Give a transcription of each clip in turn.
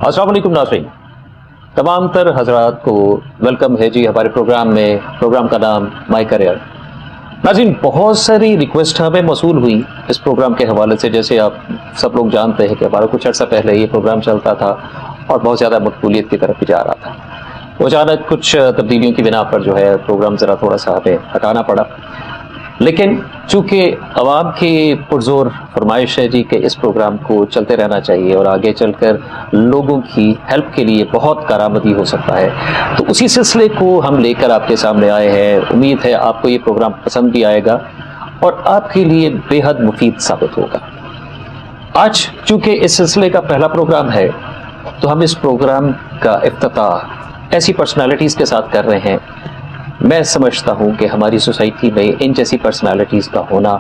अस्सलाम वालेकुम नाज़रीन, तमाम तर हजरात को वेलकम है जी हमारे प्रोग्राम में। प्रोग्राम का नाम माई करियर। नाज़रीन, बहुत सारी रिक्वेस्ट हमें मौसूल हुई इस प्रोग्राम के हवाले से। जैसे आप सब लोग जानते हैं कि हमारा कुछ अर्सा पहले ये प्रोग्राम चलता था और बहुत ज़्यादा मकबूलियत की तरफ जा रहा था। वो अचानक कुछ तब्दीलियों की बिना पर जो है प्रोग्राम ज़रा थोड़ा सा हमें हटाना पड़ा। लेकिन चूँकि अवाम की पुरजोर फरमाइश है जी कि इस प्रोग्राम को चलते रहना चाहिए और आगे चलकर लोगों की हेल्प के लिए बहुत कारामदी हो सकता है, तो उसी सिलसिले को हम लेकर आपके सामने आए हैं। उम्मीद है आपको ये प्रोग्राम पसंद भी आएगा और आपके लिए बेहद मुफीद साबित होगा। आज चूँकि इस सिलसिले का पहला प्रोग्राम है, तो हम इस प्रोग्राम का इफ्तिताह ऐसी पर्सनालिटीज़ के साथ कर रहे हैं। मैं समझता हूँ कि हमारी सोसाइटी में इन जैसी पर्सनालिटीज़ का होना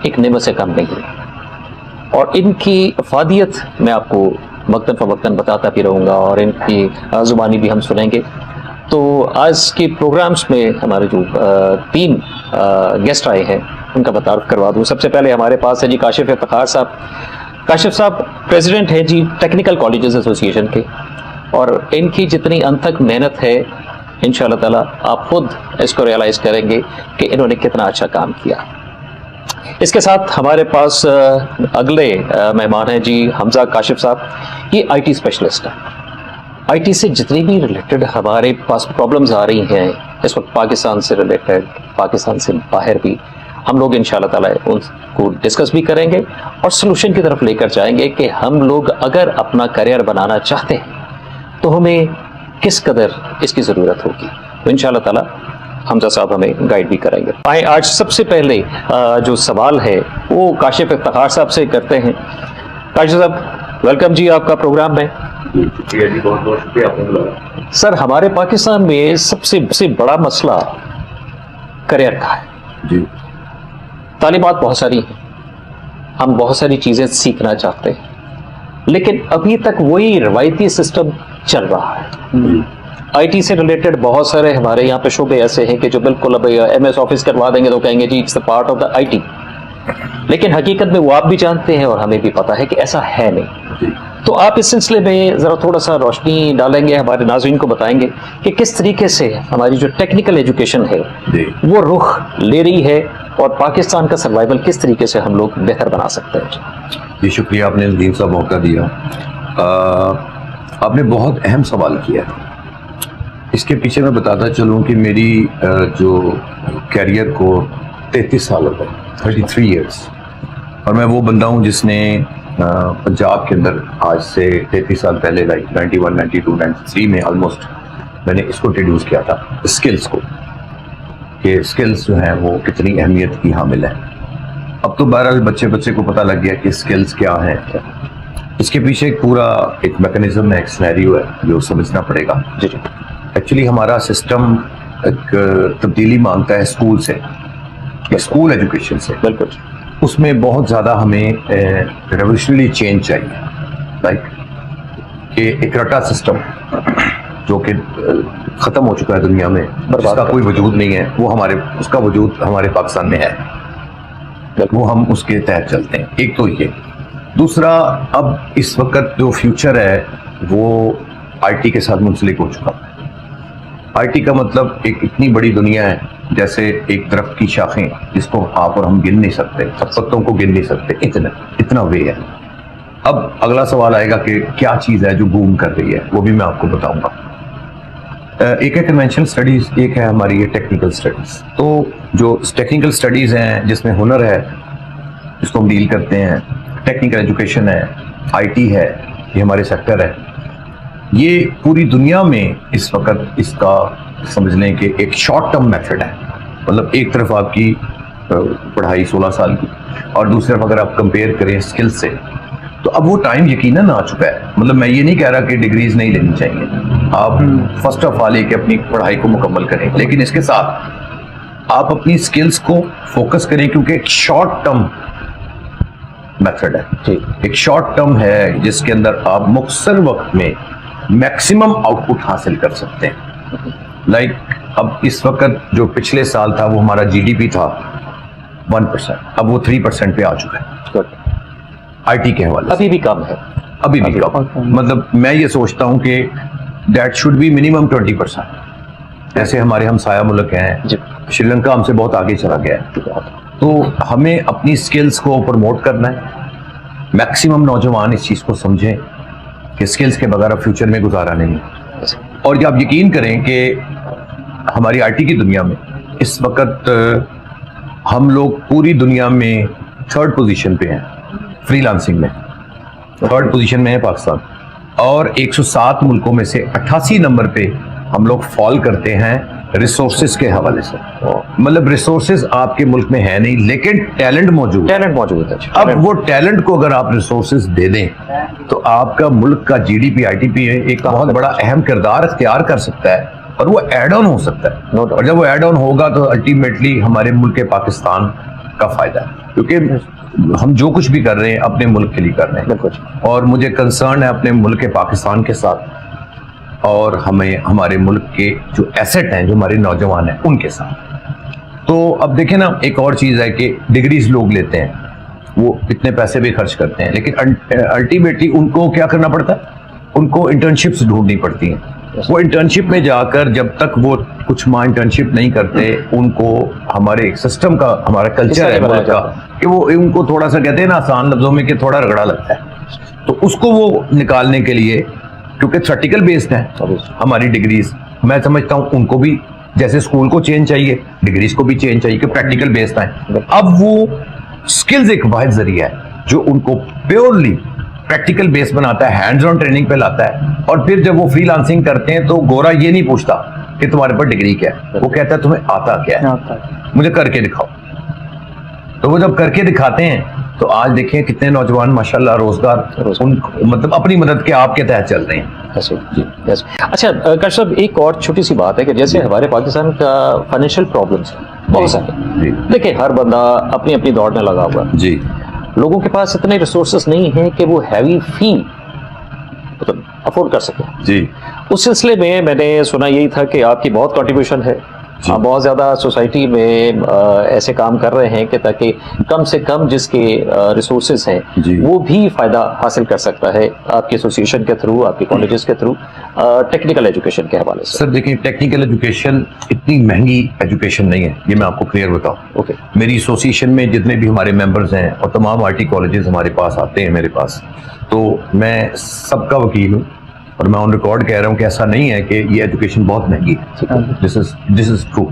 एक नेमत से कम नहीं है और इनकी अफादियत मैं आपको वक्तन फ़वक्तन बताता भी रहूँगा और इनकी ज़ुबानी भी हम सुनेंगे। तो आज के प्रोग्राम्स में हमारे जो तीन गेस्ट आए हैं उनका बतारुफ करवा दूँ। सबसे पहले हमारे पास है जी काशिफ इफ्तिखार साहब। काशिफ साहब प्रेसिडेंट हैं जी टेक्निकल कॉलेजेस एसोसिएशन के, और इनकी जितनी अनथक मेहनत है इंशाअल्लाह ताला आप खुद इसको रियलाइज़ करेंगे कि इन्होंने कितना अच्छा काम किया। इसके साथ हमारे पास अगले मेहमान हैं जी हमजा काशिफ साहब। ये आईटी स्पेशलिस्ट है। आईटी से जितनी भी रिलेटेड हमारे पास प्रॉब्लम्स आ रही हैं इस वक्त, पाकिस्तान से रिलेटेड, पाकिस्तान से बाहर भी, हम लोग इंशाअल्लाह ताला उनको डिस्कस भी करेंगे और सलूशन की तरफ लेकर जाएंगे कि हम लोग अगर अपना करियर बनाना चाहते हैं तो हमें किस कदर इसकी ज़रूरत होगी। तो इंशाअल्लाह ताला हमजा साहब हमें गाइड भी करेंगे। आए आज सबसे पहले जो सवाल है वो काशिफ इफ्तिखार साहब से करते हैं। काशिफ साहब वेलकम जी आपका प्रोग्राम में। शुक्रिया जी, बहुत बहुत शुक्रिया आपने। सर, हमारे पाकिस्तान में सबसे बड़ा मसला करियर का है जी। तालीमात बहुत सारी हैं, हम बहुत सारी चीज़ें सीखना चाहते हैं, लेकिन अभी तक वही रवायती सिस्टम चल रहा है। आईटी से रिलेटेड बहुत सारे हमारे यहाँ पे शोबे ऐसे हैं कि जो बिल्कुल अब एमएस ऑफिस करवा देंगे तो कहेंगे जी it's the part of the IT, लेकिन हकीकत में वो आप भी जानते हैं और हमें भी पता है कि ऐसा है नहीं। तो आप इस सिलसिले में ज़रा थोड़ा सा रोशनी डालेंगे, हमारे नाज़रीन को बताएंगे कि किस तरीके से हमारी जो टेक्निकल एजुकेशन है वो रुख ले रही है और पाकिस्तान का सर्वाइवल किस तरीके से हम लोग बेहतर बना सकते हैं। जी शुक्रिया, आपने नदीम साहब मौका दिया। आपने बहुत अहम सवाल किया। इसके पीछे मैं बताता चलूँ कि मेरी जो कैरियर को 33 साल हो गए, 33 ईयर्स, और मैं वो बंदा हूँ जिसने पंजाब के अंदर आज से 33 साल पहले, लाइक 91, 92, 93 में ऑलमोस्ट मैंने इसको इंट्रोड्यूस किया था, स्किल्स को, कि स्किल्स जो हैं वो कितनी अहमियत की हामिल है। अब तो बहरहाल बच्चे को पता लग गया कि स्किल्स क्या हैं। इसके पीछे एक पूरा एक मैकेनिज्म है, एक सिनेरियो है जो समझना पड़ेगा। जी जी, एक्चुअली हमारा सिस्टम एक तब्दीली मांगता है स्कूल से, स्कूल एजुकेशन से। बिल्कुल, उसमें बहुत ज़्यादा हमें रेवोल्यूशनरी चेंज चाहिए, लाइक कि एक रटा सिस्टम जो कि ख़त्म हो चुका है दुनिया में, जिसका कोई वजूद नहीं है, वो उसका वजूद हमारे पाकिस्तान में है, वो हम उसके तहत चलते हैं। एक तो ये। दूसरा, अब इस वक्त जो फ्यूचर है वो आईटी के साथ मुंसलिक हो चुका है। आईटी का मतलब एक इतनी बड़ी दुनिया है, जैसे एक दरख्त की शाखें जिसको आप और हम गिन नहीं सकते, सब पत्तों को गिन नहीं सकते, इतना वे है। अब अगला सवाल आएगा कि क्या चीज़ है जो बूम कर रही है, वो भी मैं आपको बताऊंगा। एक है कन्वेंशनल स्टडीज़, एक है हमारी ये टेक्निकल स्टडीज़। तो जो टेक्निकल स्टडीज़ हैं जिसमें हुनर है, जिसको हम डील करते हैं, टेक्निकल एजुकेशन है, आईटी है, ये हमारे सेक्टर है। ये पूरी दुनिया में इस वक्त इसका समझ लें कि एक शॉर्ट टर्म मेथड है। मतलब एक तरफ आपकी पढ़ाई 16 साल की और दूसरी तरफ अगर आप कंपेयर करें स्किल से, तो अब वो टाइम यकीनन आ चुका है। मतलब मैं ये नहीं कह रहा कि डिग्रीज नहीं लेनी चाहिए, आप फर्स्ट ऑफ ऑल एक अपनी पढ़ाई को मुकम्मल करें, लेकिन इसके साथ आप अपनी स्किल्स को फोकस करें, क्योंकि एक शॉर्ट टर्म मेथड है, एक शॉर्ट टर्म है जिसके अंदर आप मुख्तसर वक्त में मैक्सिमम आउटपुट हासिल कर सकते हैं। लाइक अब इस वक्त जो पिछले साल था वो हमारा जीडीपी था 1%, अब वो 3% पे आ चुका है आईटी के हवाले। अभी भी कम है, अभी भी कम। मतलब मैं ये सोचता हूँ कि दैट शुड बी मिनिमम 20%। ऐसे हमारे हमसाया मुल्क हैं, श्रीलंका हमसे बहुत आगे चला गया है, तो हमें अपनी स्किल्स को प्रमोट करना है। मैक्सिमम नौजवान इस चीज़ को समझें कि स्किल्स के बगैर फ्यूचर में गुजारा नहीं है। और जब आप यकीन करें कि हमारी आईटी की दुनिया में इस वक्त हम लोग पूरी दुनिया में 3rd पोजीशन पे हैं, फ्रीलांसिंग में 3rd पोजीशन में है पाकिस्तान, और 107 मुल्कों में से 88 नंबर पे हम लोग फॉल करते हैं रिसोर्सेज के हवाले से। मतलब रिसोर्सेज आपके मुल्क में है नहीं, लेकिन टैलेंट मौजूद है। अब वो टैलेंट को अगर आप रिसोर्सेज दे दें तो आपका मुल्क का जीडीपी आईटीपी एक बहुत बड़ा अहम किरदार इख्तियार कर सकता है, और वो एड ऑन हो सकता है। और जब वो एड ऑन होगा तो अल्टीमेटली हमारे मुल्क के पाकिस्तान का फायदा है, क्योंकि हम जो कुछ भी कर रहे हैं अपने मुल्क के लिए कर रहे हैं, और मुझे कंसर्न है अपने मुल्क के पाकिस्तान के साथ, और हमें हमारे मुल्क के जो एसेट हैं, जो हमारे नौजवान हैं, उनके साथ। तो अब देखें ना, एक और चीज़ है कि डिग्रीज लोग लेते हैं, वो इतने पैसे भी खर्च करते हैं, लेकिन अल्टीमेटली उनको क्या करना पड़ता है, उनको इंटर्नशिप्स ढूंढनी पड़ती हैं। वो इंटर्नशिप में जाकर जब तक वो कुछ माह इंटर्नशिप नहीं करते, उनको हमारे एक सिस्टम का, हमारा कल्चर है मुल्क का, कि वो उनको थोड़ा सा कहते हैं ना आसान लफ्जों में कि थोड़ा रगड़ा लगता है। तो उसको वो निकालने के लिए, क्योंकि थ्योरेटिकल बेस्ड है हमारी डिग्रीज, मैं समझता हूँ उनको भी जैसे स्कूल को चेंज चाहिए, डिग्रीज को भी चेंज चाहिए कि प्रैक्टिकल बेस्ड है। अब वो स्किल्स एक वाहिद जरिया है जो उनको प्योरली प्रैक्टिकल बेस बनाता है, हैंड्स ऑन ट्रेनिंग पे लाता है। और फिर जब वो फ्रीलांसिंग करते हैं तो गोरा ये नहीं पूछता कि तुम्हारे पास डिग्री क्या है, वो कहता है तुम्हें आता क्या है, मुझे करके दिखाओ। तो वो जब करके दिखाते हैं तो आज देखें कितने नौजवान माशाल्लाह रोजगार मतलब अपनी मदद के आपके तहत चल रहे हैं। अच्छा काश साहब, एक और छोटी सी बात है कि जैसे हमारे पाकिस्तान का फाइनेंशियल प्रॉब्लम्स बहुत सारे, देखिए हर बंदा अपनी अपनी दौड़ में लगा हुआ जी, लोगों के पास इतने रिसोर्सेस नहीं है कि वो हैवी फी मतलब अफोर्ड कर सके जी। उस सिलसिले में मैंने सुना यही था कि आपकी बहुत कंट्रीब्यूशन है, बहुत ज़्यादा सोसाइटी में ऐसे काम कर रहे हैं कि ताकि कम से कम जिसके रिसोर्सेज हैं वो भी फ़ायदा हासिल कर सकता है आपके एसोसिएशन के थ्रू, आपके कॉलेजेस के थ्रू, टेक्निकल एजुकेशन के हवाले से। सर देखिए, टेक्निकल एजुकेशन इतनी महंगी एजुकेशन नहीं है, ये मैं आपको क्लियर बताऊं। ओके, मेरी एसोसिएशन में जितने भी हमारे मेंबर्स हैं और तमाम आईटी कॉलेजेस हमारे पास आते हैं मेरे पास, तो मैं सबका वकील हूँ और मैं ऑन रिकॉर्ड कह रहा हूँ कि ऐसा नहीं है कि ये एजुकेशन बहुत महंगी है। दिस इज ट्रू,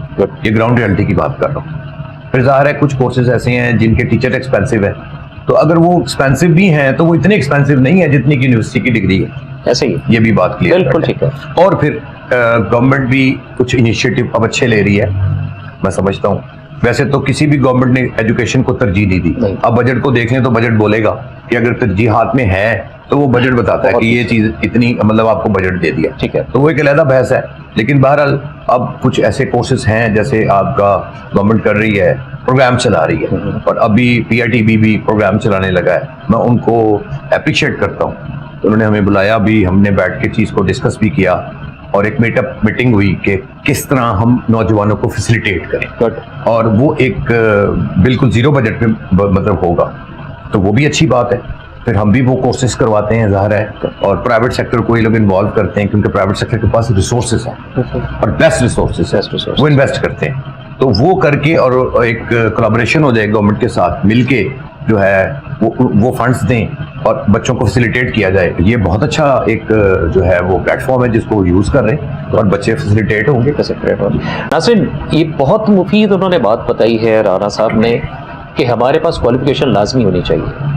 ये ग्राउंड रियलिटी की बात कर रहा हूँ। फिर जाहिर है कुछ कोर्सेज ऐसे हैं जिनके टीचर एक्सपेंसिव है, तो अगर वो एक्सपेंसिव भी हैं तो वो इतने एक्सपेंसिव नहीं है जितनी की यूनिवर्सिटी की डिग्री है। ऐसे ही ये भी बात क्लियर, बिल्कुल ठीक है। और फिर गवर्नमेंट भी कुछ इनिशिएटिव अब अच्छे ले रही है, मैं समझता हूँ। वैसे तो किसी भी गवर्नमेंट ने एजुकेशन को तरजीह नहीं दी। अब बजट को देख लें तो बजट बोलेगा कि अगर तरजीह हाथ में है तो वो बजट बताता है कि ये चीज इतनी, मतलब आपको बजट दे दिया, ठीक है, तो वो एक अलग बहस है। लेकिन बहरहाल अब कुछ ऐसे कोर्सेज हैं जैसे आपका गवर्नमेंट कर रही है, प्रोग्राम चला रही है, और अभी PITB भी प्रोग्राम चलाने लगा है। मैं उनको अप्रिशिएट करता हूँ। तो उन्होंने हमें बुलाया भी, हमने बैठ के चीज़ को डिस्कस भी किया, और एक मीटिंग हुई कि किस तरह हम नौजवानों को फैसिलिटेट करें, और वो एक बिल्कुल जीरो बजट में मतलब होगा, तो वो भी अच्छी बात है। फिर हम भी वो कोर्सेज करवाते हैं, ज़ाहिर है, और प्राइवेट सेक्टर को ये लोग इन्वॉल्व करते हैं क्योंकि प्राइवेट सेक्टर के पास रिसोर्सेज हैं और बेस्ट रिसोर्सेज है, वो इन्वेस्ट करते हैं। तो वो करके और एक कोलैबोरेशन हो जाए गवर्नमेंट के साथ मिलके, जो है वो फंड्स दें और बच्चों को फैसिलिटेट किया जाए। ये बहुत अच्छा एक जो है वो प्लेटफॉर्म है जिसको यूज़ कर रहे हैं और बच्चे फैसिलिटेट होंगे। नाज़रीन, ये बहुत मुफीद उन्होंने बात बताई है राना साहब ने कि हमारे पास क्वालिफिकेशन लाजमी होनी चाहिए,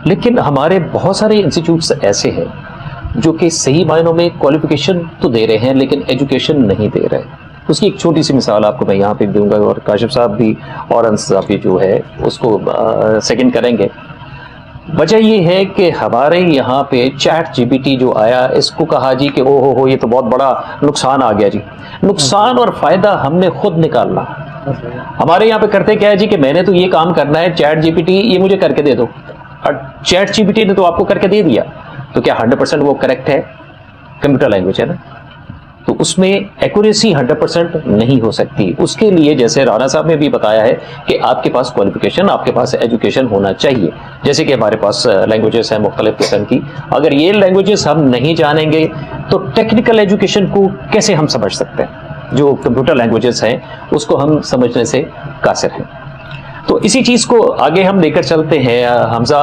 लेकिन हमारे बहुत सारे इंस्टीट्यूट्स ऐसे हैं जो कि सही मायनों में क्वालिफिकेशन तो दे रहे हैं लेकिन एजुकेशन नहीं दे रहे। उसकी एक छोटी सी मिसाल आपको मैं यहाँ पे दूंगा, और काशिफ साहब भी और अंस साहब भी जो है उसको सेकंड करेंगे। वजह ये है कि हमारे यहाँ पे ChatGPT जो आया, इसको कहा जी कि ओ हो ये तो बहुत बड़ा नुकसान आ गया जी। नुकसान और फ़ायदा हमने खुद निकालना। हमारे यहाँ पे करते क्या है जी कि मैंने तो ये काम करना है, ChatGPT ये मुझे करके दे दो, और ChatGPT ने तो आपको करके दे दिया, तो क्या 100% वो करेक्ट है? कंप्यूटर लैंग्वेज है ना, तो उसमें एक्यूरेसी 100% नहीं हो सकती। उसके लिए जैसे राणा साहब ने भी बताया है कि आपके पास क्वालिफिकेशन, आपके पास एजुकेशन होना चाहिए। जैसे कि हमारे पास लैंग्वेजेस हैं मुख्तलिफ किस्म की, अगर ये लैंग्वेजेस हम नहीं जानेंगे तो टेक्निकल एजुकेशन को कैसे हम समझ सकते हैं? जो कंप्यूटर लैंग्वेजेस हैं उसको हम समझने से कासिर हैं। तो इसी चीज़ को आगे हम लेकर चलते हैं। हमजा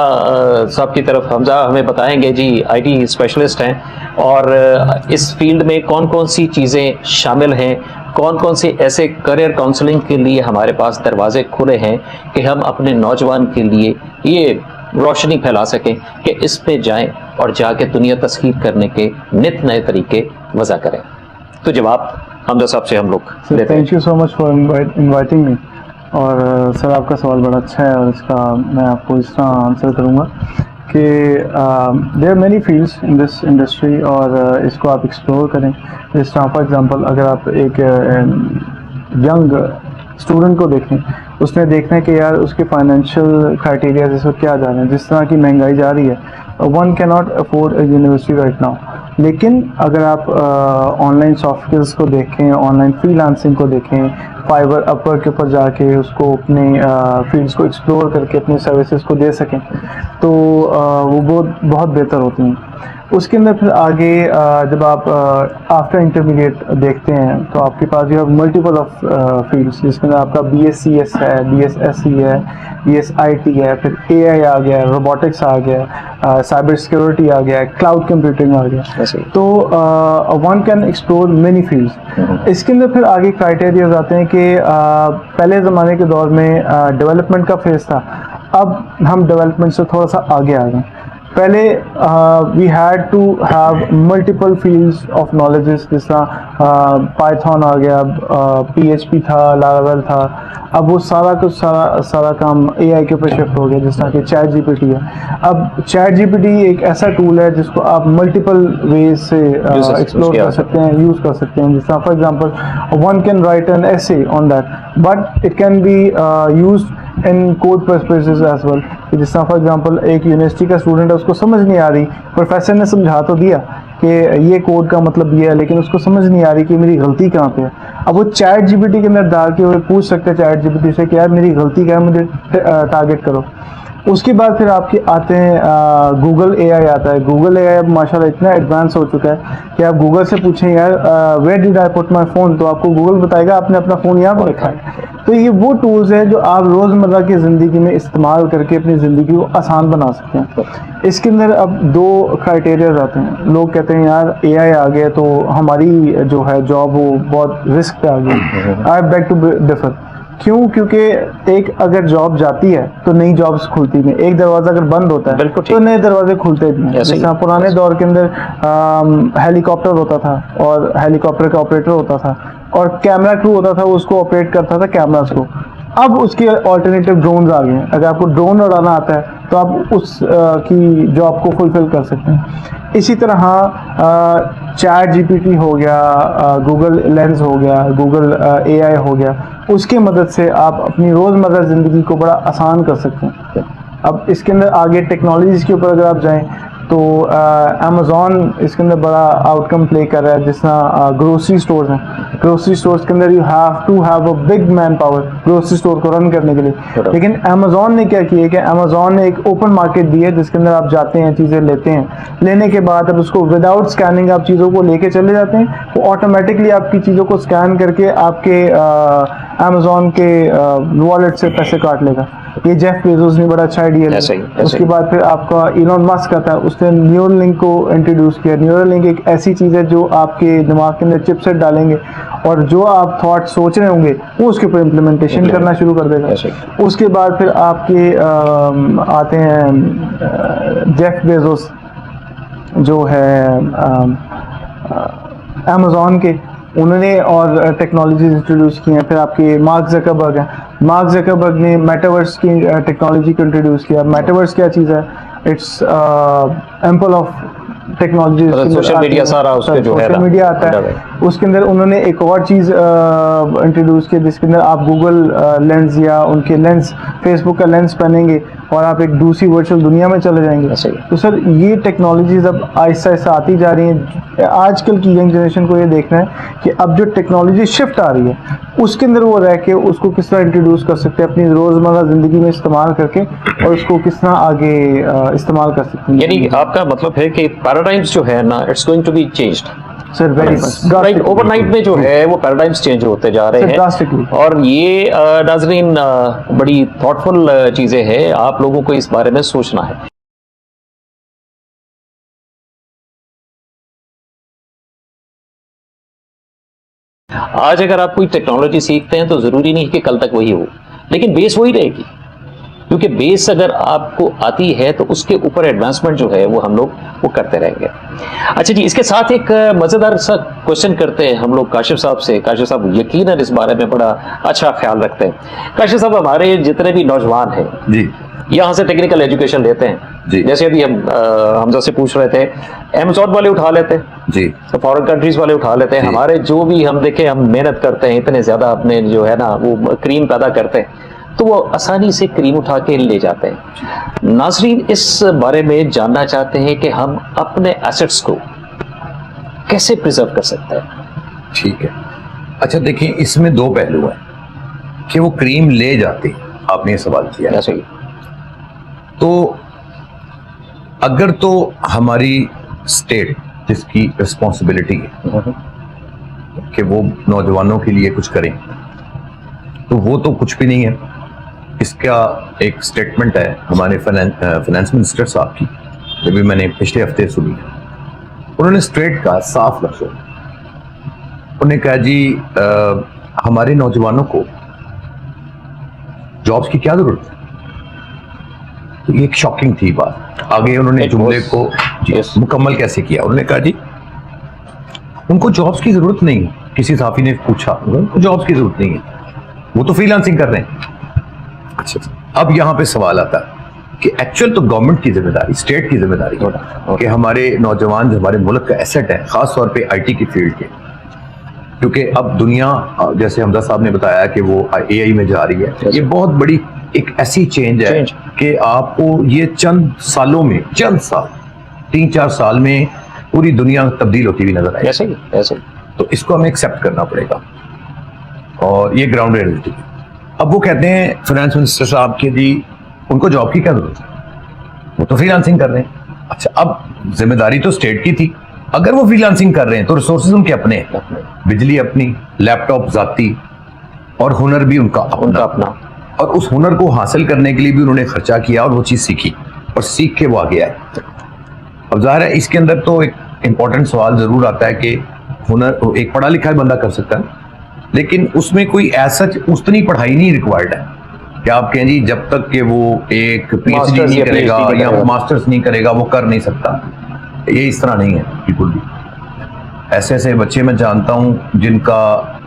साहब की तरफ, हमजा हमें बताएंगे जी, आईटी स्पेशलिस्ट हैं और इस फील्ड में कौन कौन सी चीज़ें शामिल हैं, कौन कौन से ऐसे करियर काउंसलिंग के लिए हमारे पास दरवाजे खुले हैं कि हम अपने नौजवान के लिए ये रोशनी फैला सकें कि इस पे जाएं और जाके दुनिया तस्खीर करने के नित नए तरीके वज़ा करें। तो जवाब हमजा साहब से हम लोग लेते हैं। Thank you so much for inviting me. और सर आपका सवाल बड़ा अच्छा है और इसका मैं आपको इस तरह आंसर करूँगा कि there are many fields in this industry और इसको आप एक्सप्लोर करें। जिस तरह फॉर एग्जांपल अगर आप एक यंग स्टूडेंट को देखें, उसने देखना है कि यार उसके फाइनेंशियल क्राइटेरिया इस वक्त क्या जा रहे हैं। जिस तरह की महंगाई जा रही है, one can not afford a university right now. लेकिन अगर आप ऑनलाइन सॉफ्ट स्किल्स को देखें, ऑनलाइन फ्रीलांसिंग को देखें, फाइवर अपवर्क के ऊपर जाके उसको अपने फील्ड्स को एक्सप्लोर करके अपनी सर्विसेज को दे सकें, तो वो बहुत बेहतर होती हैं। उसके अंदर फिर आगे जब आप आफ्टर इंटरमीडिएट देखते हैं तो आपके पास जो है मल्टीपल ऑफ फील्ड्स, जिसमें आपका BScs है, BSSC है, BSIT है, फिर AI आ गया, रोबोटिक्स आ गया, साइबर सिक्योरिटी आ गया, क्लाउड कंप्यूटिंग आ गया। तो one can explore many fields. इसके अंदर फिर आगे क्राइटेरियाज आते हैं कि पहले ज़माने के दौर में डेवलपमेंट का फेज था, अब हम डेवलपमेंट से थोड़ा सा आगे आ गए। पहले we had to have multiple fields of knowledges, जिस तरह पाइथन आ गया, PHP था, लारावेल था। अब वो सारा काम AI के ऊपर शिफ्ट हो गया, जिस तरह कि चैट GPT है। अब चैट GPT एक ऐसा टूल है जिसको आप मल्टीपल वेज से एक्सप्लोर कर सकते हैं, यूज़ कर सकते हैं। जिस तरह for example one can write an essay on that, but it can be used in code purposes as well. जिस तरह फॉर एग्जांपल एक यूनिवर्सिटी का स्टूडेंट है, उसको समझ नहीं आ रही, प्रोफेसर ने समझा तो दिया कि ये कोड का मतलब ये है, लेकिन उसको समझ नहीं आ रही कि मेरी गलती कहाँ पे है। अब वो चैट GPT के अंदर डाल के वो पूछ सकते हैं चैट GPT से कि यार मेरी गलती क्या है, मुझे टारगेट करो। उसके बाद फिर आपके आते हैं गूगल AI आता है। गूगल AI अब माशाल्लाह इतना एडवांस हो चुका है कि आप गूगल से पूछें यार where did I put my phone, तो आपको गूगल बताएगा आपने अपना फ़ोन यहाँ पर रखा है। तो ये वो टूल्स हैं जो आप रोज़मर्रा की ज़िंदगी में इस्तेमाल करके अपनी ज़िंदगी को आसान बना सकते हैं। इसके अंदर अब दो क्राइटेरियाज आते हैं। लोग कहते हैं यार AI आ गया तो हमारी जो है जॉब वो बहुत रिस्क पे आ गई। आई बैक टू डिफर। क्यों? क्योंकि एक अगर जॉब जाती है तो नई जॉब्स खुलती नहीं। एक दरवाज़ा अगर बंद होता है तो नए दरवाजे खुलते भी हैं। जैसे पुराने दौर के अंदर हेलीकॉप्टर होता था और हेलीकॉप्टर का ऑपरेटर होता था और कैमरा क्रू होता था, उसको ऑपरेट करता था कैमरास को। अब उसके ऑल्टरनेटिव ड्रोन्स आ गए हैं। अगर आपको ड्रोन उड़ाना आता है तो आप उस की जॉब को फुलफिल कर सकते हैं। इसी तरह चैट GPT हो गया, गूगल लेंस हो गया, गूगल AI हो गया, उसकी मदद से आप अपनी रोज़मर्रा ज़िंदगी को बड़ा आसान कर सकते हैं। अब इसके अंदर आगे टेक्नोलॉजीज़ के ऊपर अगर आप जाएं तो अमेज़ॉन इसके अंदर बड़ा आउटकम प्ले कर रहा है। जिस तरह ग्रोसरी स्टोर्स हैं, ग्रोसरी स्टोर्स के अंदर you have to have a big man power grocery store को रन करने के लिए। लेकिन अमेज़ॉन ने क्या किया कि अमेज़ॉन ने एक ओपन मार्केट दी है जिसके अंदर आप जाते हैं, चीज़ें लेते हैं, लेने के बाद अब उसको विदाउट स्कैनिंग आप चीज़ों को लेके चले जाते हैं, वो ऑटोमेटिकली आपकी चीज़ों को स्कैन करके आपके अमेज़ॉन के वॉलेट से पैसे काट लेगा। ये जेफ बेजोस ने बड़ा अच्छा आइडिया लिया। उसके बाद फिर आपका इलॉन मस्क आता है, उसने न्यूरलिंक को इंट्रोड्यूस किया। न्यूरलिंक एक ऐसी चीज़ है जो आपके दिमाग के अंदर चिपसेट डालेंगे और जो आप थॉट सोच रहे होंगे वो उसके ऊपर इम्प्लीमेंटेशन करना शुरू कर देगा। उसके बाद फिर आपके आते हैं जेफ बेजोस जो है अमेज़ॉन के, उन्होंने और टेक्नोलॉजीज इंट्रोड्यूस की हैं। फिर आपके मार्क ज़करबर्ग हैं, मार्क ज़करबर्ग ने मेटावर्स की टेक्नोलॉजी को इंट्रोड्यूस किया। मेटावर्स क्या चीज़ है? It's ample of technology, social media सारा उसके जो है सोशल ना, मीडिया आता अंदर है। उसके अंदर उन्होंने एक और चीज़ इंट्रोड्यूस की जिसके अंदर आप गूगल लेंस या उनके लेंस, फेसबुक का लेंस पहनेंगे और आप एक दूसरी वर्चुअल दुनिया में चले जाएंगे। ऐसे ही। तो सर ये टेक्नोलॉजीज अब आहिस्ता आहिस्ता आती जा रही हैं। आजकल की यंग जनरेशन को ये देखना है कि अब जो टेक्नोलॉजी शिफ्ट आ रही है उसके अंदर वो रह के उसको किस तरह इंट्रोड्यूस कर सकते हैं अपनी रोज़मर्रा ज़िंदगी में इस्तेमाल करके, और उसको किस तरह आगे इस्तेमाल कर सकते हैं। यानी आपका मतलब है कि पैराडाइम्स जो है ना, it's going to be changed sir very much right, overnight में जो है वो पैराडाइम्स चेंज होते जा रहे हैं। ड्रास्टिकली। और ये नाजरीन बड़ी थॉटफुल चीजें हैं, आप लोगों को इस बारे में सोचना है। आज अगर आप कोई टेक्नोलॉजी सीखते हैं तो जरूरी नहीं कि कल तक वही हो, लेकिन बेस वही रहेगी, क्योंकि बेस अगर आपको आती है तो उसके ऊपर एडवांसमेंट जो है वो हम लोग वो करते रहेंगे। अच्छा जी, इसके साथ एक मजेदार सा क्वेश्चन करते हैं हम लोग काशिफ साहब से। काशिफ साहब यकीनन इस बारे में बड़ा अच्छा ख्याल रखते हैं। काशिफ साहब, हमारे जितने भी नौजवान हैं जी यहाँ से टेक्निकल एजुकेशन लेते हैं जी। जैसे अभी हम हमजा से पूछ रहे थे, अमेज़न वाले उठा लेते हैं जी, तो फॉरेन कंट्रीज वाले उठा लेते हैं। जी। हमारे जो भी हम देखें, हम मेहनत करते हैं इतने ज्यादा, अपने जो है ना वो क्रीम पैदा करते हैं, तो वो आसानी से क्रीम उठा के ले जाते हैं। नाजरीन इस बारे में जानना चाहते हैं कि हम अपने एसेट्स को कैसे प्रिजर्व कर सकते हैं। ठीक है। अच्छा देखिए, इसमें दो पहलू हैं कि वो क्रीम ले जाते, आपने ये सवाल किया, जैसे ही तो अगर तो हमारी स्टेट जिसकी रिस्पॉन्सिबिलिटी है कि वो नौजवानों के लिए कुछ करें, तो वो तो कुछ भी नहीं है। इसका एक स्टेटमेंट है हमारे फाइनेंस मिनिस्टर साहब की, जो भी मैंने पिछले हफ्ते सुनी है। उन्होंने स्ट्रेट कहा, साफ लफ्जों में उन्होंने कहा, जी हमारे नौजवानों को जॉब्स की क्या जरूरत है। तो ये एक शॉकिंग थी बात। आगे उन्होंने जुमले को मुकम्मल कैसे किया, उन्होंने कहा जी उनको जॉब्स की जरूरत नहीं है। किसी साथी ने पूछा, उनको जॉब्स की जरूरत नहीं है, वो तो फ्रीलांसिंग कर रहे हैं। अच्छा, अब यहाँ पे सवाल आता है कि एक्चुअल तो गवर्नमेंट की जिम्मेदारी, स्टेट की जिम्मेदारी है कि हमारे नौजवान जो हमारे मुल्क का एसेट है, खासतौर पे आईटी की फील्ड के, क्योंकि अब दुनिया जैसे हमजा साहब ने बताया कि वो एआई में जा रही है। ये बहुत बड़ी एक ऐसी चेंज है कि आपको ये चंद सालों में, चंद साल, 3-4 साल में पूरी दुनिया तब्दील होती हुई नजर आएगी। ऐसे तो इसको हमें एक्सेप्ट करना पड़ेगा और ये ग्राउंड रियलिटी। अब वो कहते हैं फाइनेंस मिनिस्टर साहब के, जी उनको जॉब की क्या जरूरत है, वो तो फ्रीलांसिंग कर रहे हैं। अच्छा, अब जिम्मेदारी तो स्टेट की थी, अगर वो फ्रीलांसिंग कर रहे हैं तो रिसोर्सेज उनके अपने हैं, बिजली अपनी, लैपटॉप जाती, और हुनर भी उनका अपना। और उस हुनर को हासिल करने के लिए भी उन्होंने खर्चा किया और वो चीज़ सीखी और सीख के वो आगे आए। अब जाहिर है इसके अंदर तो एक इम्पॉर्टेंट सवाल ज़रूर आता है कि हुनर एक पढ़ा लिखा बंदा कर सकता है, लेकिन उसमें कोई ऐसा उतनी पढ़ाई नहीं रिक्वायर्ड है कि आप कहें जी जब तक कि वो एक पीएचडी नहीं करेगा या मास्टर्स नहीं करेगा वो कर नहीं सकता। ये इस तरह नहीं है बिल्कुल भी। ऐसे ऐसे बच्चे मैं जानता हूँ जिनका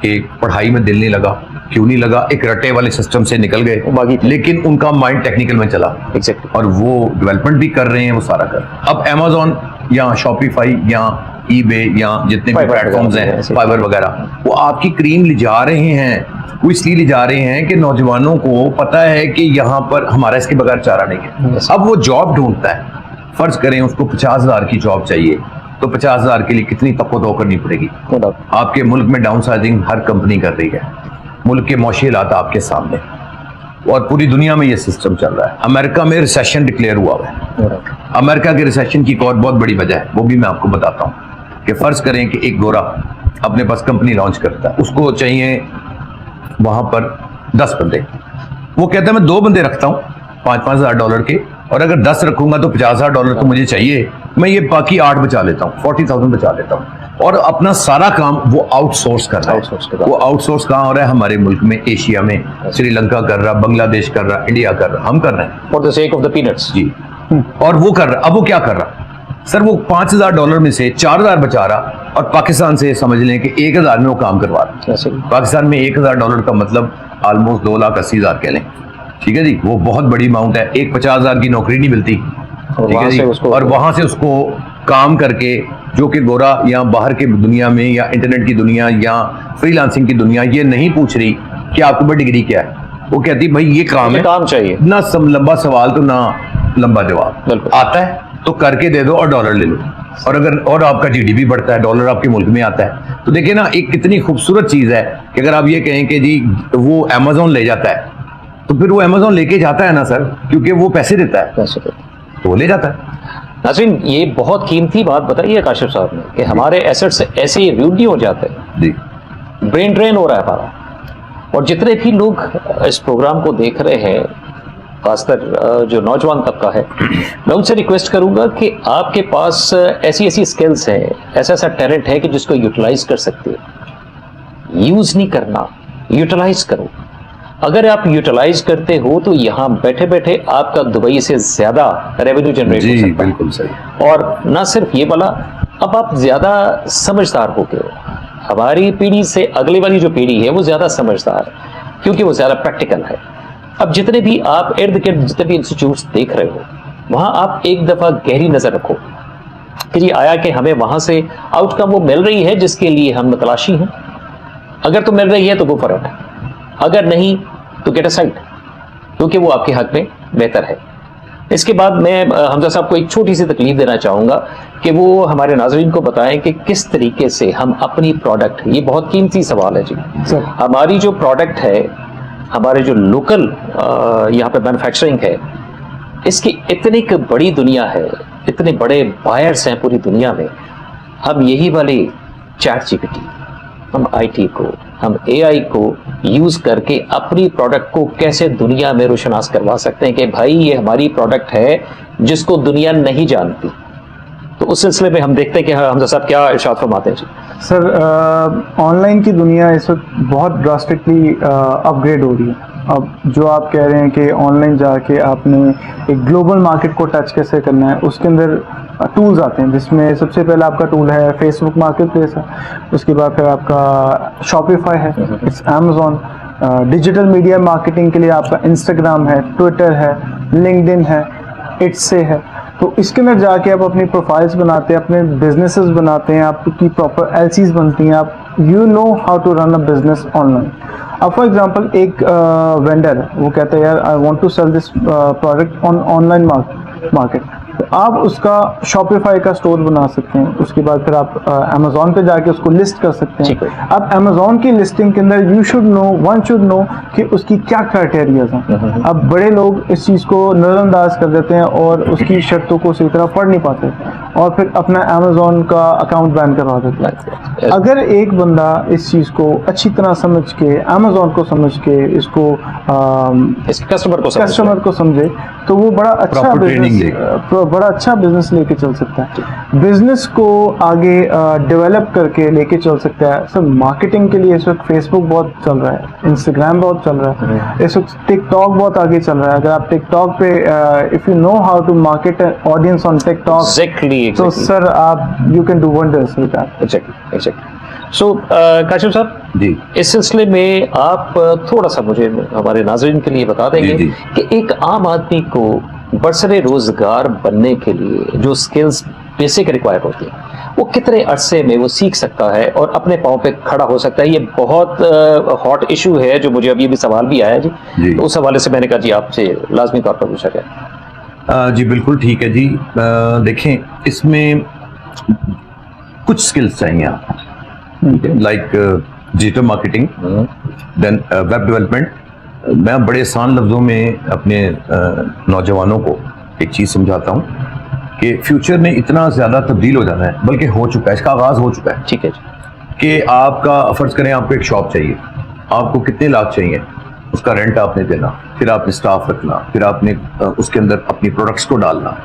एक पढ़ाई में दिल नहीं लगा। क्यों नहीं लगा? एक रटे वाले सिस्टम से निकल गए, लेकिन उनका माइंड टेक्निकल में चला और वो डेवलपमेंट भी कर रहे हैं, वो सारा कर। अब अमेज़न या शॉपिफाई या ईबे या जितने भी प्लेटफॉर्म्स हैं, फाइवर वगैरह, वो आपकी क्रीम ले जा रहे हैं। वो इसलिए ले जा रहे हैं कि नौजवानों को पता है कि यहाँ पर हमारा इसके बगैर चारा नहीं है। अब वो जॉब ढूंढता है, फर्ज करें उसको 50,000 की जॉब चाहिए, तो 50,000 के लिए कितनी तको करनी पड़ेगी। आपके मुल्क में डाउन साइजिंग हर कंपनी कर रही है, मुल्क के मौशी हालात आपके सामने, और पूरी दुनिया में ये सिस्टम चल रहा है। अमेरिका में रिसेशन डिक्लेयर हुआ है। अमेरिका के रिसेशन की एक और बहुत बड़ी वजह है, वो भी मैं आपको बताता हूँ कि फर्ज करें कि एक गोरा अपने पास कंपनी लॉन्च करता है, उसको चाहिए वहां पर 10 बंदे। वो कहता है मैं 2 बंदे रखता हूँ $5,000 के, और अगर 10 रखूंगा तो $50,000 तो मुझे चाहिए, मैं ये बाकी 8 बचा लेता हूँ, 40,000 बचा लेता हूँ, और अपना सारा काम वो आउटसोर्स कर रहा है। वो आउटसोर्स कहाँ हो रहा है? हमारे मुल्क में, एशिया में, श्रीलंका कर रहा, बांग्लादेश कर रहा, इंडिया कर रहा, हम कर रहे हैं for the sake of the peanuts जी। और वो कर रहा, अब वो क्या कर रहा सर, वो $5,000 में से 4,000 बचा रहा, और पाकिस्तान से समझ लें कि 1,000 में वो काम करवा रहा। पाकिस्तान में $1,000 का मतलब ऑलमोस्ट 2,80,000 कह लें, ठीक है जी। वो बहुत बड़ी अमाउंट है, एक 50,000 की नौकरी नहीं मिलती, ठीक है जी, और वहां से उसको काम करके, जो कि गोरा या बाहर की दुनिया में या इंटरनेट की दुनिया या फ्रीलांसिंग की दुनिया ये नहीं पूछ रही कि आपके पास डिग्री क्या है। वो कहती भाई ये काम है, काम चाहिए, ना लंबा सवाल तो ना लंबा जवाब। बिल्कुल। आता है तो करके दे दो और डॉलर ले लो, और अगर और आपका जीडीपी बढ़ता है, डॉलर आपके मुल्क में आता है, तो देखिए ना एक कितनी खूबसूरत चीज है कि अगर आप ये कहें कि जी वो अमेजोन ले जाता है, तो फिर वो अमेजोन लेके जाता है ना सर, क्योंकि वो पैसे देता है तो वो ले जाता है। नाज़रीन, ये बहुत कीमती बात बताइए काशिफ साहब ने कि हमारे एसेट्स ऐसे रूट नहीं हो जाते, जी ब्रेन ड्रेन हो रहा है हमारा। और जितने भी लोग इस प्रोग्राम को देख रहे हैं, खासकर जो नौजवान तबका है, मैं उनसे रिक्वेस्ट करूंगा कि आपके पास ऐसी ऐसी स्किल्स हैं, ऐसा ऐसा टैलेंट है कि जिसको यूटिलाइज कर सकते हो। यूज नहीं करना, यूटिलाइज करो। अगर आप यूटिलाइज करते हो तो यहाँ बैठे बैठे आपका दुबई से ज्यादा रेवेन्यू जनरेट हो सकता है। बिल्कुल सही। और ना सिर्फ ये वाला, अब आप ज्यादा समझदार हो गए हो। हमारी पीढ़ी से अगली वाली जो पीढ़ी है वो ज्यादा समझदार है, क्योंकि वो ज्यादा प्रैक्टिकल है। अब जितने भी आप इर्द गिर्द जितने भी इंस्टीट्यूट्स देख रहे हो, वहां आप एक दफा गहरी नजर रखो कि ये आया कि हमें वहां से आउटकम वो मिल रही है जिसके लिए हम तलाशी हैं। अगर तो मिल रही है तो गो फॉर इट, अगर नहीं तो गेट असाइड, क्योंकि वो आपके हक में बेहतर है। इसके बाद मैं हमजा साहब को एक छोटी सी तकलीफ देना चाहूंगा कि वो हमारे नाजरीन को बताएं कि किस तरीके से हम अपनी प्रोडक्ट, ये बहुत कीमती सवाल है जी, हमारी जो प्रोडक्ट है, हमारे जो लोकल यहाँ पे मैन्युफैक्चरिंग है, इसकी इतनी बड़ी दुनिया है, इतने बड़े बायर्स हैं पूरी दुनिया में। हम यही वाले चैट जीपीटी, हम आईटी को, हम एआई को यूज करके अपनी प्रोडक्ट को कैसे दुनिया में रोशनास करवा सकते हैं कि भाई ये हमारी प्रोडक्ट है जिसको दुनिया नहीं जानती। तो उस सिलसिले में हम देखते हैं कि हमजा साहब क्या इरशाद फरमाते हैं जी। सर, ऑनलाइन की दुनिया इस वक्त बहुत ड्रास्टिकली अपग्रेड हो रही है। अब जो आप कह रहे हैं कि ऑनलाइन जाके आपने एक ग्लोबल मार्केट को टच कैसे करना है, उसके अंदर टूल्स आते हैं, जिसमें सबसे पहला आपका टूल है फेसबुक मार्केट प्लेस है, उसके बाद फिर आपका शॉपिफाई है, it's Amazon. Digital media marketing के लिए आपका इंस्टाग्राम है, ट्विटर है, लिंक्डइन है, इट्से है। तो इसके अंदर जाके आप अपनी प्रोफाइल्स बनाते हैं, अपने बिजनेसेस बनाते हैं, आपकी प्रॉपर एलसीज बनती हैं, आप you know how to run a business online. अब फॉर एग्जांपल एक वेंडर वो कहता है यार I want to sell this product on online market, तो आप उसका शॉपिफाई का स्टोर बना सकते हैं। उसके बाद फिर आप अमेजोन पे जाके उसको लिस्ट कर सकते हैं। अब अमेजोन की लिस्टिंग के अंदर वन शुड नो कि उसकी क्या क्राइटेरियाज हैं। अब बड़े लोग इस चीज़ को नज़रअंदाज कर देते हैं और उसकी शर्तों को सही तरह पढ़ नहीं पाते और फिर अपना अमेजोन का अकाउंट बैन करवा देते हैं। अगर एक बंदा इस चीज़ को अच्छी तरह समझ के, अमेजोन को समझ के, इसको कस्टमर को समझे, तो वो बड़ा अच्छा बिजनेस लेके चल सकता है, बिजनेस को आगे डेवलप करके लेके चल सकता है। सर, मार्केटिंग के लिए इस वक्त फेसबुक बहुत चल रहा है, इंस्टाग्राम बहुत चल रहा है, इस वक्त टिकटॉक बहुत आगे चल रहा है। अगर आप टिकटॉक पे if you know how to market audience on TikTok, तो सर आप you can do wonders with that. Exactly. So Kashif साहब जी, इस सिलसिले में आप थोड़ा सा मुझे हमारे नाज़रीन के लिए बता देंगे कि एक आम आदमी को बरसरे रोजगार बनने के लिए जो स्किल्स बेसिक रिक्वायर्ड होती हैं, वो कितने अरसे में वो सीख सकता है और अपने पाँव पे खड़ा हो सकता है? ये बहुत हॉट इशू है जो मुझे अभी भी सवाल भी आया जी, तो उस हवाले से मैंने कहा जी आपसे लाजमी तौर पर पूछा जाए। जी बिल्कुल ठीक है जी। देखें, इसमें कुछ स्किल्स चाहिए आप, like digital marketing, then web development. मैं बड़े आसान लफ्ज़ों में अपने नौजवानों को एक चीज़ समझाता हूँ कि फ्यूचर में इतना ज़्यादा तब्दील हो जाना है, बल्कि हो चुका है, इसका आगाज़ हो चुका है। ठीक है कि आपका फ़र्ज़ करें आपको एक शॉप चाहिए, आपको कितने लाख चाहिए, उसका रेंट आपने देना, फिर आपने स्टाफ रखना, फिर आपने उसके अंदर अपनी प्रोडक्ट्स को डालना,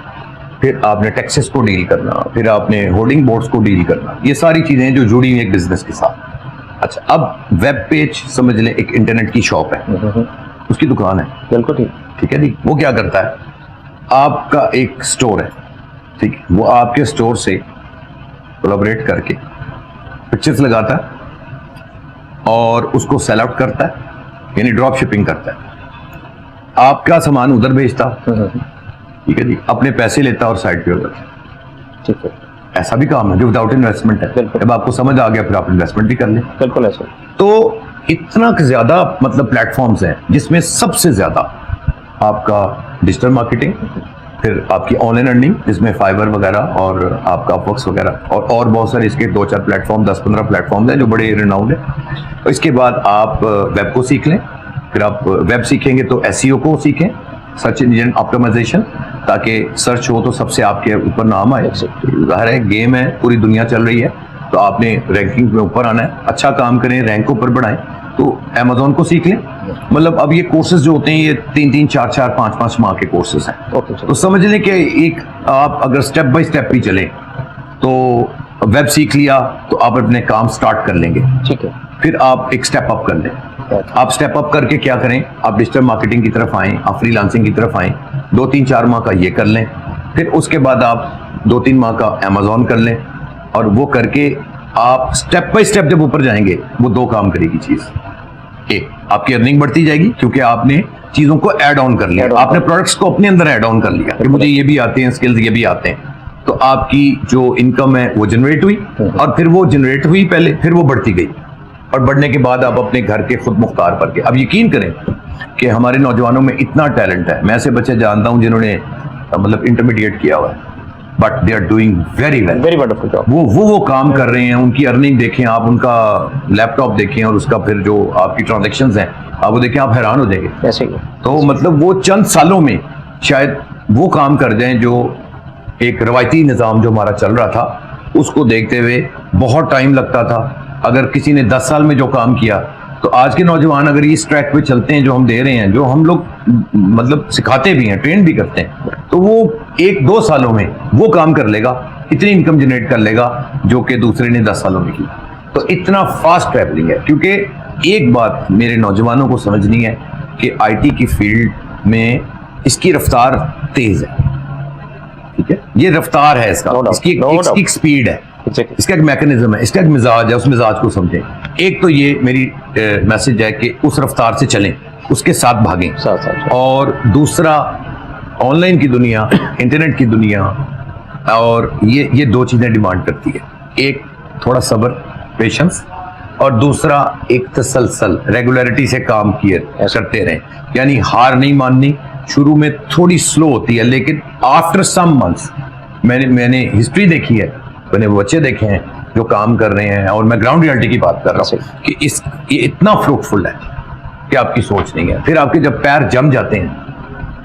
फिर आपने टैक्सेस को डील करना, फिर आपने होर्डिंग बोर्ड्स को डील करना। ये सारी चीज़ें जो जुड़ी हुई एक बिजनेस के साथ। अच्छा, अब वेब पेज समझ लें, एक इंटरनेट की शॉप है, उसकी दुकान है, बिल्कुल ठीक है जी। वो क्या करता है, आपका एक स्टोर है, ठीक है, वो आपके स्टोर से कोलैबोरेट करके पिक्चर्स लगाता है और उसको सेल आउट करता है, यानी ड्रॉप शिपिंग करता है, आपका सामान उधर भेजता, ठीक है जी, अपने पैसे लेता और साइड पे हो जाता, ठीक है। ऐसा भी काम है जो विदाउट इन्वेस्टमेंट है। बिल्कुल। जब आपको समझ आ गया फिर आप इन्वेस्टमेंट भी कर लें। बिल्कुल ऐसा। तो इतना ज्यादा मतलब प्लेटफॉर्म्स हैं जिसमें सबसे ज्यादा आपका डिजिटल मार्केटिंग, फिर आपकी ऑनलाइन अर्निंग जिसमें फाइवर वगैरह और आपका अपवर्क्स वगैरह और बहुत सारे इसके 2-4 प्लेटफॉर्म 10-15 प्लेटफॉर्म हैं जो बड़े रिनाउंड है। तो इसके बाद आप वेब को सीख लें, फिर आप वेब सीखेंगे तो एसईओ को सीखें, सर्च इंजन ऑप्टिमाइजेशन, ताकि सर्च हो तो सबसे आपके ऊपर नाम आए। ज़ाहिर है गेम है, पूरी दुनिया चल रही है, तो आपने रैंकिंग में ऊपर आना है, अच्छा काम करें, रैंक ऊपर बढ़ाएं। तो अमेजोन को सीख लें। मतलब अब ये कोर्सेज जो होते हैं ये 3-3, 4-4, 5-5 माह के कोर्सेज हैं। तो समझ लें कि एक आप अगर स्टेप बाय स्टेप भी चलें तो वेब सीख लिया तो आप अपने काम स्टार्ट कर लेंगे। ठीक है। फिर आप एक स्टेप अप कर लें। आप स्टेप अप करके क्या करें, आप डिजिटल मार्केटिंग की तरफ आएं, आप फ्रीलांसिंग की तरफ आएं, 2-3-4 माह का ये कर लें, फिर उसके बाद आप 2-3 माह का अमेजोन कर लें, और वो करके आप स्टेप बाय स्टेप जब ऊपर जाएंगे वो 2 काम करेगी चीज। एक, आपकी अर्निंग बढ़ती जाएगी क्योंकि आपने चीजों को ऐड ऑन कर लिया, आपने प्रोडक्ट्स को अपने अंदर ऐड ऑन कर लिया कि मुझे ये भी आते हैं, स्किल्स ये भी आते हैं। तो आपकी जो इनकम है वो जनरेट हुई, और फिर वो जनरेट हुई पहले, फिर वो बढ़ती गई, और बढ़ने के बाद आप अपने घर के खुद मुख्तार पर के। अब यकीन करें कि हमारे नौजवानों में इतना टैलेंट है, मैं ऐसे बच्चे जानता हूं जिन्होंने मतलब इंटरमीडिएट किया हुआ है, but they are doing very well, very wonderful job. वो काम कर रहे हैं, उनकी अर्निंग देखें आप, उनका लैपटॉप देखें, और उसका फिर जो आपकी ट्रांजैक्शंस हैं आप वो देखें, आप हैरान हो जाएंगे। ऐसे ही। तो मतलब वो चंद सालों में शायद वो काम कर जाएं जो एक रवायती निज़ाम जो हमारा चल रहा था उसको देखते हुए बहुत टाइम लगता था। अगर किसी ने 10 साल में जो काम किया, तो आज के नौजवान अगर इस ट्रैक पे चलते हैं जो हम दे रहे हैं, जो हम लोग मतलब सिखाते भी हैं, ट्रेन भी करते हैं, तो वो 1-2 सालों में वो काम कर लेगा, इतनी इनकम जनरेट कर लेगा जो कि दूसरे ने 10 सालों में की। तो इतना फास्ट ट्रैवलिंग है, क्योंकि एक बात मेरे नौजवानों को समझनी है कि आईटी की फील्ड में इसकी रफ्तार तेज है। ठीक है, ये रफ्तार है इसका, इसकी एक स्पीड है, इसका एक मैकेनिज्म है, इसका एक मिजाज है, उस मिजाज को समझें। एक तो ये मेरी मैसेज है कि उस रफ्तार से चलें, उसके साथ भागें। और दूसरा, ऑनलाइन की दुनिया, इंटरनेट की दुनिया, और ये 2 चीजें डिमांड करती है। एक थोड़ा सब्र, पेशेंस, और दूसरा एक तसलसल, रेगुलरिटी से काम करते रहें, यानी हार नहीं माननी। शुरू में थोड़ी स्लो होती है, लेकिन आफ्टर सम मंथ्स, मैंने हिस्ट्री देखी है, मैंने वो बच्चे देखे हैं जो काम कर रहे हैं, और मैं ग्राउंड रियलिटी की बात कर रहा हूँ कि ये इतना फ्रूटफुल है कि आपकी सोच नहीं है। फिर आपके जब पैर जम जाते हैं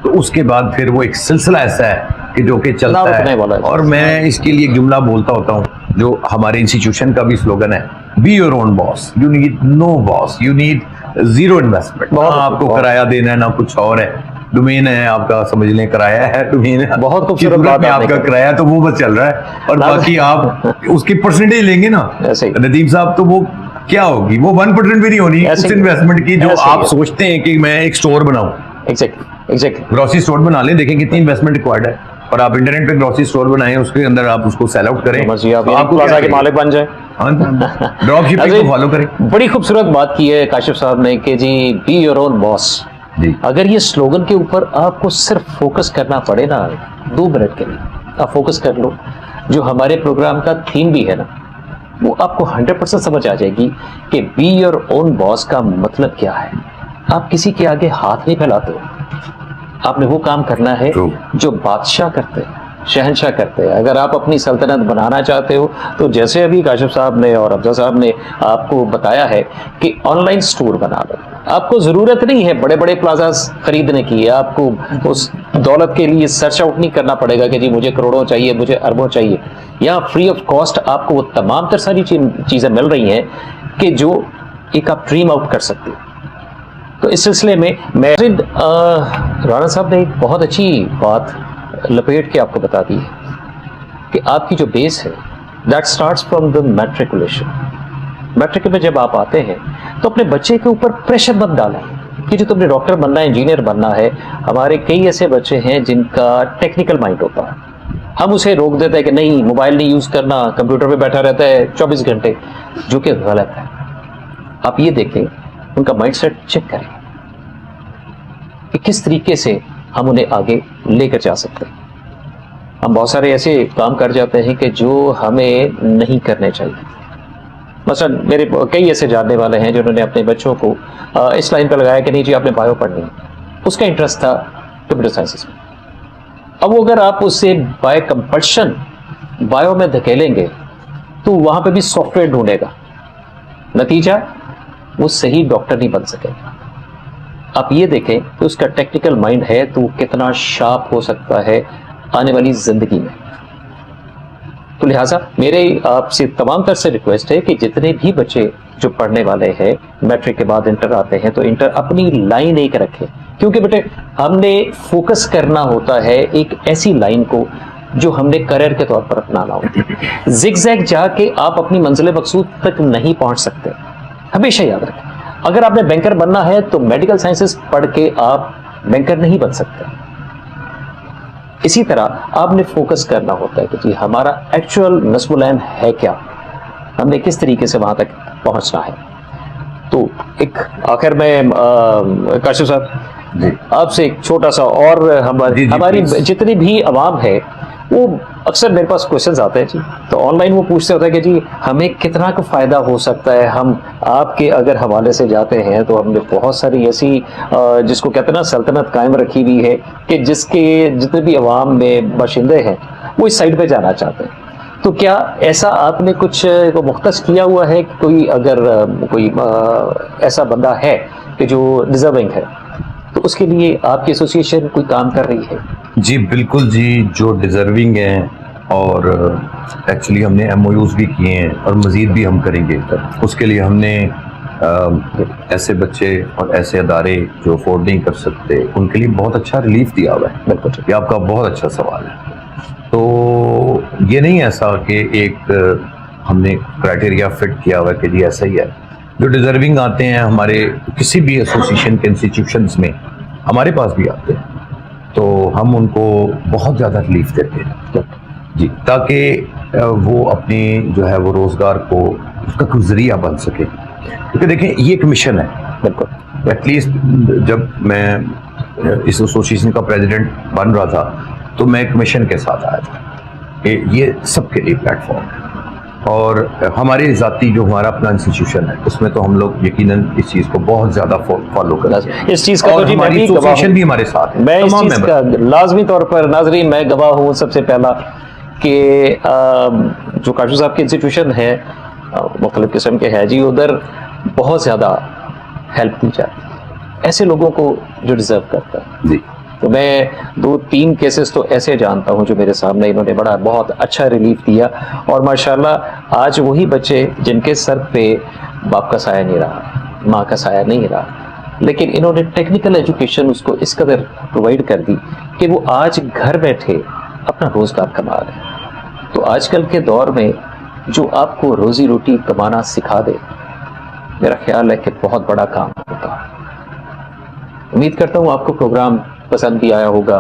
तो उसके बाद फिर वो एक सिलसिला ऐसा है कि जो कि चलता है। और मैं इसके लिए एक जुमला बोलता होता हूँ जो हमारे इंस्टीट्यूशन का भी स्लोगन है, be your own boss, you need no boss, you need zero investment. आपको किराया देना है ना कुछ और है, डोमेन है आपका, समझ लें किराया है, डोमेन है, बहुत खूबसूरत बात है आपका किराया, तो वो बस चल रहा है, और बाकी आप उसकी परसेंटेज लेंगे ना नदीम साहब, तो वो क्या होगी, वो 1% भी नहीं होनी उस इन्वेस्टमेंट की जो आप सोचते हैं कि मैं एक स्टोर बनाऊं। एग्जैक्टली ग्रोसरी स्टोर बना लें, देखें कितनी इन्वेस्टमेंट रिक्वायर्ड है, और आप इंटरनेट पे ग्रोसरी स्टोर बनाएं, उसके अंदर आप उसको सेल आउट करें, आप प्लाजा के मालिक बन जाए, ड्रॉप शिपिंग को फॉलो करें। बड़ी खूबसूरत बात की है काशिफ साहब ने कि G B your own boss. अगर ये स्लोगन के ऊपर आपको सिर्फ फोकस करना पड़े ना 2 मिनट के लिए, आप फोकस कर लो, जो हमारे प्रोग्राम का थीम भी है ना, वो आपको 100% समझ आ जाएगी कि बी योर ओन बॉस का मतलब क्या है। आप किसी के आगे हाथ नहीं फैलाते हो, आपने वो काम करना है जो बादशाह करते हैं, शहंशाह करते हैं। अगर आप अपनी सल्तनत बनाना चाहते हो तो जैसे अभी काशिफ साहब ने और अफजल साहब ने आपको बताया है कि ऑनलाइन स्टोर बना लो। आपको जरूरत नहीं है बड़े बड़े प्लाजास खरीदने की, आपको उस दौलत के लिए सर्च आउट नहीं करना पड़ेगा कि जी मुझे करोड़ों चाहिए, मुझे अरबों चाहिए। यहाँ फ्री ऑफ कॉस्ट आपको वो तमाम तर सारी चीजें मिल रही हैं कि जो एक आप ड्रीम आउट कर सकते हो। तो इस सिलसिले में मैं राणा साहब ने एक बहुत अच्छी बात लपेट के आपको बता दी है कि आपकी जो बेस है that starts from the matriculation. Matric में जब आप आते हैं तो अपने बच्चे के ऊपर प्रेशर मत डालें कि जो तुमने डॉक्टर बनना है, इंजीनियर बनना है। हमारे कई ऐसे बच्चे हैं जिनका टेक्निकल माइंड होता है, हम उसे रोक देते हैं कि नहीं मोबाइल नहीं यूज करना, कंप्यूटर पे बैठा रहता है 24 घंटे, जो कि गलत है। आप ये देखें, उनका माइंडसेट चेक करें कि किस तरीके से हम उन्हें आगे लेकर जा सकते हैं। हम बहुत सारे ऐसे काम कर जाते हैं कि जो हमें नहीं करने चाहिए। मसलन मेरे कई ऐसे जानने वाले हैं जिन्होंने अपने बच्चों को इस लाइन पर लगाया कि नहीं जी आपने बायो पढ़नी है, उसका इंटरेस्ट था कंप्यूटर साइंसेस में। अब वो अगर आप उससे बाय कंपल्शन बायो में धकेलेंगे तो वहां पे भी सॉफ्टवेयर ढूंढेगा, नतीजा वो सही डॉक्टर नहीं बन सकेगा। आप ये देखें कि उसका टेक्निकल माइंड है तो कितना शार्प हो सकता है आने वाली जिंदगी में। तो लिहाजा मेरे आपसे तमाम तरह से रिक्वेस्ट है कि जितने भी बच्चे जो पढ़ने वाले हैं, मैट्रिक के बाद इंटर आते हैं, तो इंटर अपनी लाइन एक रखें, क्योंकि बेटे हमने फोकस करना होता है एक ऐसी लाइन को जो हमने करियर के तौर पर अपनाना होता है। जिगजैग जाके आप अपनी मंजिल मकसूद तक नहीं पहुंच सकते, हमेशा याद रखें। अगर आपने बैंकर बनना है तो मेडिकल साइंसेस पढ़ के आप बैंकर नहीं बन सकते। इसी तरह आपने फोकस करना होता है कि जी हमारा एक्चुअल नस्बुल-ऐन है क्या, हमने किस तरीके से वहां तक पहुंचना है। तो एक आखिर में काशिफ साहब जी आपसे एक छोटा सा और हमारी please। जितनी भी आवाम है वो अक्सर मेरे पास क्वेश्चंस आते हैं जी, तो ऑनलाइन वो पूछते होता है कि जी हमें कितना का फायदा हो सकता है, हम आपके अगर हवाले से जाते हैं तो हमने बहुत सारी ऐसी जिसको कहते हैं ना सल्तनत कायम रखी हुई है कि जिसके जितने भी अवाम में बाशिंदे हैं वो इस साइड पे जाना चाहते हैं। तो क्या ऐसा आपने कुछ को मुख्तस किया हुआ है कि कोई अगर कोई ऐसा बंदा है कि जो डिजर्विंग है तो उसके लिए आपकी एसोसिएशन कोई काम कर रही है? जी बिल्कुल जी, जो डिजर्विंग हैं और एक्चुअली हमने MOUs भी किए हैं और मज़ीद भी हम करेंगे। उसके लिए हमने ऐसे बच्चे और ऐसे अदारे जो अफोर्ड नहीं कर सकते उनके लिए बहुत अच्छा रिलीफ दिया हुआ है। बिल्कुल, ये आपका बहुत अच्छा सवाल है। तो ये नहीं ऐसा कि एक हमने क्राइटेरिया फिट किया हुआ है कि जी ऐसा ही है। जो डिजर्विंग आते हैं हमारे किसी भी एसोसिएशन के इंस्टीट्यूशंस में हमारे पास भी आते हैं, तो हम उनको बहुत ज़्यादा रिलीफ देते हैं जी, ताकि वो अपनी जो है वो रोज़गार को उसका कोई ज़रिया बन सके। क्योंकि देखें ये एक मिशन है। बिल्कुल, एटलीस्ट जब मैं इस एसोसिएशन का प्रेसिडेंट बन रहा था तो मैं एक मिशन के साथ आया था कि ये सबके लिए प्लेटफॉर्म है। और हमारे ज़ाती जो हमारा अपना इंस्टीट्यूशन है उसमें तो हम लोग यकीनन इस चीज़ को बहुत ज़्यादा फॉलो करते हैं। इस चीज़ का और तो जी मैं हमारी भी गवाह एसोसिएशन हूं। भी हमारे साथ है। मैं इस तमाम चीज़ मेंबर का लाजमी तौर पर नाजरीन मैं गवाह हूँ सबसे पहला कि जो काशिफ साहब की इंस्टीट्यूशन है मुख्तलिफ किस्म के है जी, उधर बहुत ज़्यादा हेल्प दी जाती है ऐसे लोगों को जो डिज़र्व करता है जी। तो मैं 2-3 केसेस तो ऐसे जानता हूं जो मेरे सामने इन्होंने बड़ा बहुत अच्छा रिलीफ दिया, और माशाल्लाह आज वही बच्चे जिनके सर पे बाप का साया नहीं रहा, माँ का साया नहीं रहा, लेकिन इन्होंने टेक्निकल एजुकेशन उसको इस कदर प्रोवाइड कर दी कि वो आज घर बैठे अपना रोज़गार कमा रहे हैं। तो आजकल के दौर में जो आपको रोज़ी रोटी कमाना सिखा दे, मेरा ख्याल है कि बहुत बड़ा काम होता है। उम्मीद करता हूँ आपको प्रोग्राम पसंद भी आया होगा।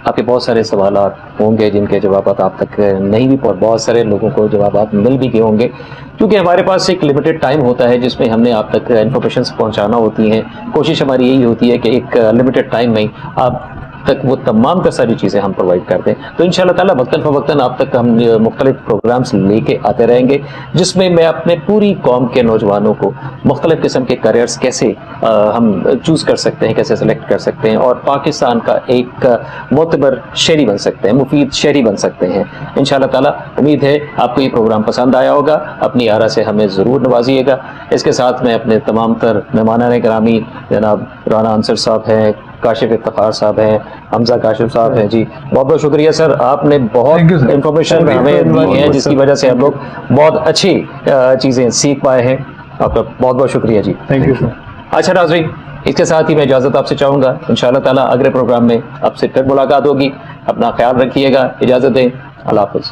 आपके बहुत सारे सवाल होंगे जिनके जवाब आप तक नहीं भी पहुंच, बहुत सारे लोगों को जवाब मिल भी गए होंगे, क्योंकि हमारे पास एक लिमिटेड टाइम होता है जिसमें हमने आप तक इन्फॉर्मेशन पहुंचाना होती है। कोशिश हमारी यही होती है कि एक लिमिटेड टाइम में आप तक वो तमाम तर सारी चीज़ें हम प्रोवाइड करते हैं। तो इंशाअल्लाह ताला वक्तन फ़वक्तन आप तक हम मुख्तलिफ प्रोग्राम्स लेके आते रहेंगे, जिसमें मैं अपने पूरी कौम के नौजवानों को मुख्तलिफ किस्म के करियर्स कैसे हम चूज़ कर सकते हैं, कैसे सेलेक्ट कर सकते हैं, और पाकिस्तान का एक मोतबर शहरी बन सकते हैं, मुफीद शहरी बन सकते हैं। इंशाअल्लाह ताला उम्मीद है आपको ये प्रोग्राम पसंद आया होगा। अपनी आरा से हमें ज़रूर नवाजिएगा। इसके साथ मैं अपने तमाम तर मेहमानान गिरामी जनाब राना अंसर साहब हैं, काशिफ इफ्तिखार साहब हैं, हमजा काशिफ साहब हैं जी, बहुत बहुत शुक्रिया सर, आपने बहुत इंफॉर्मेशन हमें दी है जिसकी वजह से हम लोग बहुत अच्छी चीज़ें सीख पाए हैं। आपका बहुत बहुत शुक्रिया जी। Thank you sir. अच्छा नाज़रीन, इसके साथ ही मैं इजाज़त आपसे चाहूँगा। इंशाअल्लाह ताला अगले प्रोग्राम में आपसे फिर मुलाकात होगी। अपना ख्याल रखिएगा, इजाज़त दें, अल्लाह हाफ़िज़।